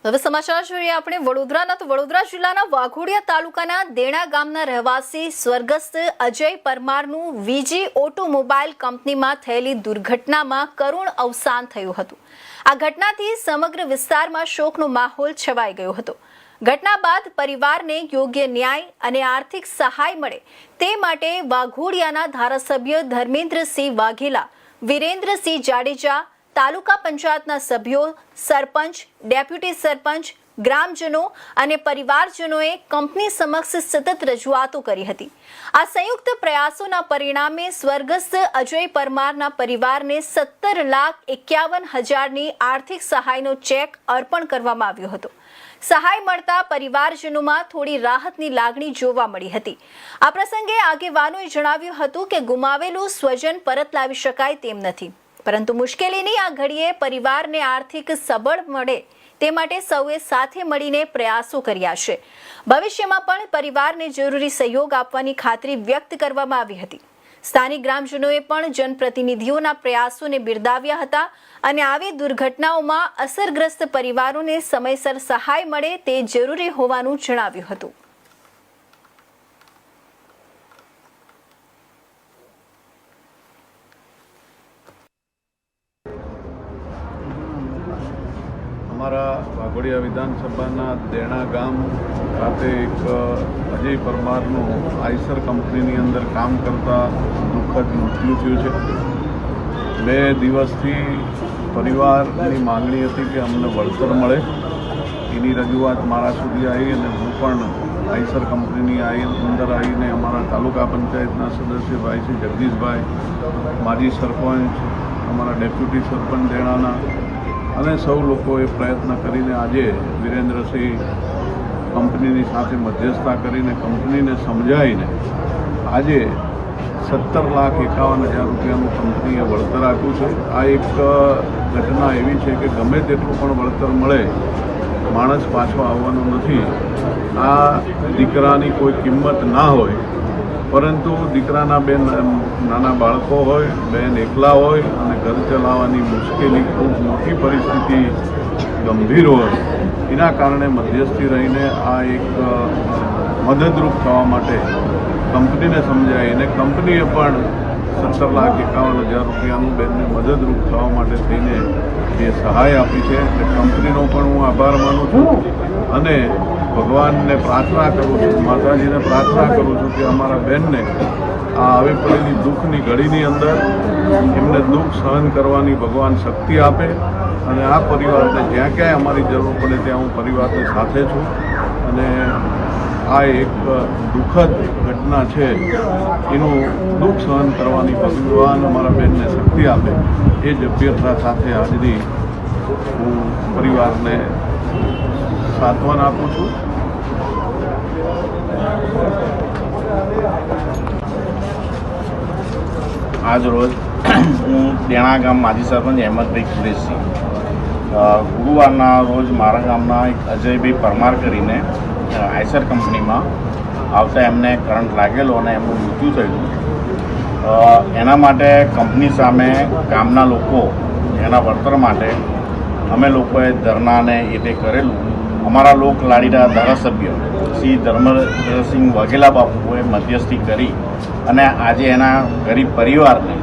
હવે સમાચાર જોઈએ આપણે વડોદરાના તો વડોદરા જિલ્લાના વાઘોડિયા તાલુકાના દેણા ગામના રહેવાસી સ્વર્ગસ્થ અજય પરમારનું વીજી ઓટોમોબાઈલ કંપનીમાં થયેલી દુર્ઘટનામાં કરુણ અવસાન થયું હતું। આ ઘટનાથી સમગ્ર વિસ્તારમાં શોકનો માહોલ છવાઈ ગયો હતો। ઘટના બાદ પરિવારને યોગ્ય ન્યાય અને આર્થિક સહાય મળે તે માટે વાઘોડિયાના ધારાસભ્ય ધર્મેન્દ્રસિંહ વાઘેલા, વિરેન્દ્રસિંહ જાડેજા, તાલુકા પંચાયતના સભ્યો, સરપંચ, ડેપ્યુટી સરપંચ, ગ્રામજનો અને પરિવારજનોએ કંપની સમક્ષ સતત રજૂઆતો કરી હતી। આ સંયુક્ત પ્રયાસોના પરિણામે સ્વર્ગસ્થ અજય પરમારના પરિવારને 17,51,000ની આર્થિક સહાયનો ચેક અર્પણ કરવામાં આવ્યો હતો। સહાય મળતા પરિવારજનોમાં થોડી રાહતની લાગણી જોવા મળી હતી। આ પ્રસંગે આગેવાનોએ જણાવ્યું હતું કે ગુમાવેલું સ્વજન પરત લાવી શકાય તેમ નથી, પરંતુ મુશ્કેલીની આ ઘડીએ પરિવારને આર્થિક સબળ મળે તે માટે સૌએ સાથે મળીને પ્રયાસો કર્યા છે। ભવિષ્યમાં પણ પરિવારને જરૂરી સહયોગ આપવાની ખાતરી વ્યક્ત કરવામાં આવી હતી। સ્થાનિક ગ્રામજનોએ પણ જનપ્રતિનિધિઓના પ્રયાસોને બિરદાવ્યા હતા અને આવી દુર્ઘટનાઓમાં અસરગ્રસ્ત પરિવારોને સમયસર સહાય મળે તે જરૂરી હોવાનું જણાવ્યું હતું। અમારા વાઘોડિયા વિધાનસભાના દેણા ગામ ખાતે એક અજય પરમારનું આઈસર કંપનીની અંદર કામ કરતા દુઃખદ મૃત્યુ થયું છે। 2 દિવસથી પરિવારની માંગણી હતી કે અમને વળતર મળે, એની રજૂઆત મારા સુધી આવી અને હું પણ આઈસર કંપનીની અંદર આવીને અમારા તાલુકા પંચાયતના સદસ્ય ભાઈ શ્રી જગદીશભાઈ, માજી સરપંચ, અમારા ડેપ્યુટી સરપંચ દેણાના અને સૌ લોકોએ પ્રયત્ન કરીને આજે વિરેન્દ્રસિંહ કંપનીની સાથે મધ્યસ્થતા કરીને કંપનીને સમજાવીને આજે 17,51,000 રૂપિયાનું કંપનીએ વળતર આપ્યું છે। આ એક ઘટના એવી છે કે ગમે તેટલું પણ વળતર મળે, માણસ પાછો આવવાનો નથી। આ દીકરાની કોઈ કિંમત ના હોય, પરંતુ દીકરાના 2 નાના બાળકો હોય, બેન એકલા હોય અને ઘર ચલાવવાની મુશ્કેલી, ખૂબ મોટી પરિસ્થિતિ ગંભીર હોય, એના કારણે મધ્યસ્થી રહીને આ એક મદદરૂપ થવા માટે કંપનીને સમજાય અને કંપનીએ પણ 17,51,000 રૂપિયાનું બેનને મદદરૂપ થવા માટે થઈને એ સહાય આપી છે। એટલે કંપનીનો પણ હું આભાર માનું છું અને ભગવાનને પ્રાર્થના કરું છું, માતાજીને પ્રાર્થના કરું છું કે અમારા બહેનને આ આવી પડેલી દુઃખની ઘડીની અંદર એમને દુઃખ સહન કરવાની ભગવાન શક્તિ આપે અને આ પરિવારને જ્યાં ક્યાંય અમારી જરૂર પડે ત્યાં હું પરિવારની સાથે છું અને આ એક દુઃખદ ઘટના છે, એનું દુઃખ સહન કરવાની ભગવાન અમારા બહેનને શક્તિ આપે એ જ અભ્યર્થના સાથે આજની હું પરિવારને સાંત્વન આપું છું। આજ રોજ હું દેણા ગામ માજી સરપંચ અહેમદભાઈ કુરેશી, ગુરુવારના રોજ મારા ગામના એક અજયભાઈ પરમાર કરીને આઈસર કંપનીમાં આવતા એમને કરંટ લાગેલો અને એમનું મૃત્યુ થયેલું। એના માટે કંપની સામે ગામના લોકો એના વળતર માટે અમે લોકોએ ધરણાને એ તે કરેલું। અમારા લોક લાડીના ધારાસભ્ય શ્રી ધર્મેન્દ્રસિંહ વાઘેલા બાપુએ મધ્યસ્થી કરી અને આજે એના ગરીબ પરિવારને